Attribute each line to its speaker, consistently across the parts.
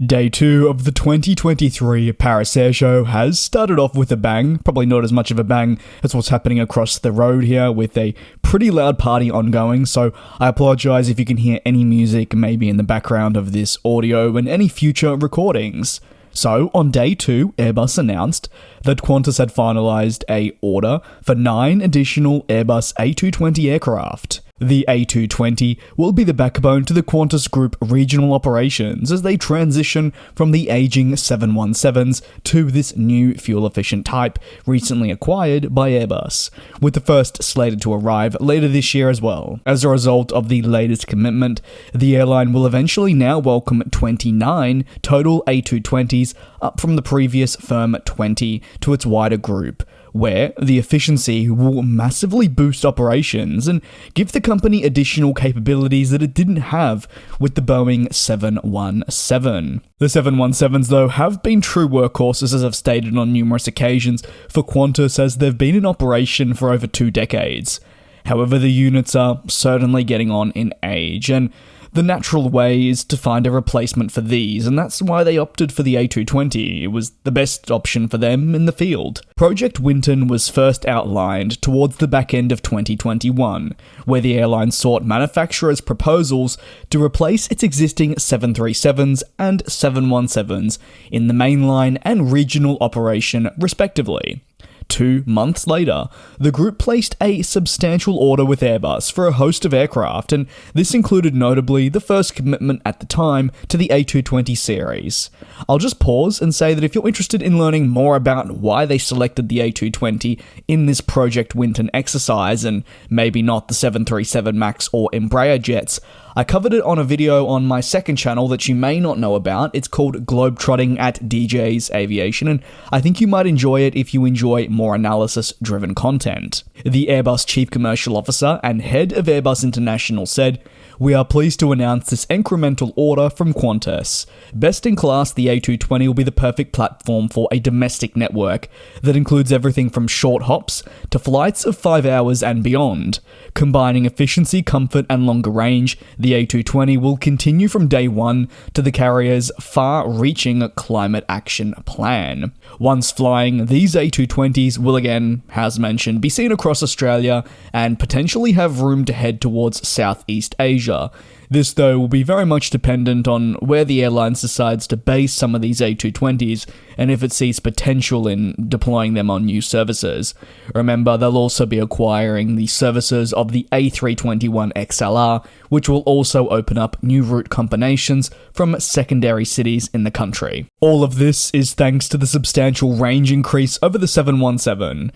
Speaker 1: Day 2 of the 2023 Paris Air Show has started off with a bang, probably not as much of a bang as what's happening across the road here with a pretty loud party ongoing, so I apologise if you can hear any music maybe in the background of this audio and any future recordings. So, on day 2, Airbus announced that Qantas had finalised an order for 9 additional Airbus A220 aircraft. The A220 will be the backbone to the Qantas Group regional operations as they transition from the aging 717s to this new fuel-efficient type recently acquired by Airbus, with the first slated to arrive later this year as well. As a result of the latest commitment, the airline will eventually now welcome 29 total A220s, up from the previous firm 20 to its wider group, where the efficiency will massively boost operations and give the company additional capabilities that it didn't have with the Boeing 717. The 717s, though, have been true workhorses, as I've stated on numerous occasions, for Qantas, as they've been in operation for over 2 decades. However, the units are certainly getting on in age, and the natural way is to find a replacement for these, and that's why they opted for the A220. It was the best option for them in the field. Project Winton was first outlined towards the back end of 2021, where the airline sought manufacturers' proposals to replace its existing 737s and 717s in the mainline and regional operation, respectively. 2 months later, the group placed a substantial order with Airbus for a host of aircraft, and this included notably the first commitment at the time to the A220 series. I'll just pause and say that if you're interested in learning more about why they selected the A220 in this Project Winton exercise and maybe not the 737 MAX or Embraer jets, I covered it on a video on my second channel that you may not know about. It's called Globetrotting at DJ's Aviation, and I think you might enjoy it if you enjoy more analysis-driven content. The Airbus Chief Commercial Officer and Head of Airbus International said, "We are pleased to announce this incremental order from Qantas. Best in class, the A220 will be the perfect platform for a domestic network that includes everything from short hops to flights of 5 hours and beyond. Combining efficiency, comfort, and longer range, the A220 will continue from day one to the carrier's far-reaching climate action plan. Once flying, these A220s will again, as mentioned, be seen across Australia and potentially have room to head towards Southeast Asia. This, though, will be very much dependent on where the airline decides to base some of these A220s and if it sees potential in deploying them on new services. Remember, they'll also be acquiring the services of the A321XLR, which will also open up new route combinations from secondary cities in the country. All of this is thanks to the substantial range increase over the 717.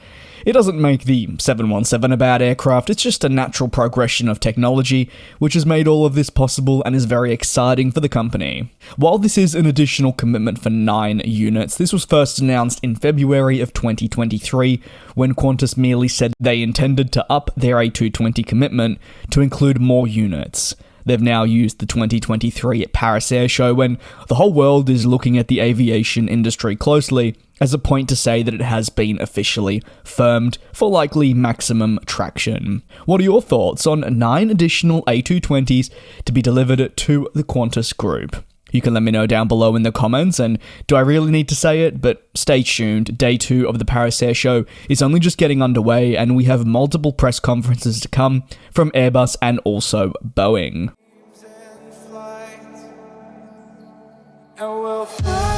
Speaker 1: It doesn't make the 717 a bad aircraft, it's just a natural progression of technology, which has made all of this possible and is very exciting for the company. While this is an additional commitment for 9 units, this was first announced in February of 2023, when Qantas merely said they intended to up their A220 commitment to include more units. They've now used the 2023 Paris Air Show, when the whole world is looking at the aviation industry closely, as a point to say that it has been officially firmed for likely maximum traction. What are your thoughts on 9 additional A220s to be delivered to the Qantas Group? You can let me know down below in the comments, and do I really need to say it? But stay tuned, day 2 of the Paris Air Show is only just getting underway, and we have multiple press conferences to come from Airbus and also Boeing.
Speaker 2: And we'll fly.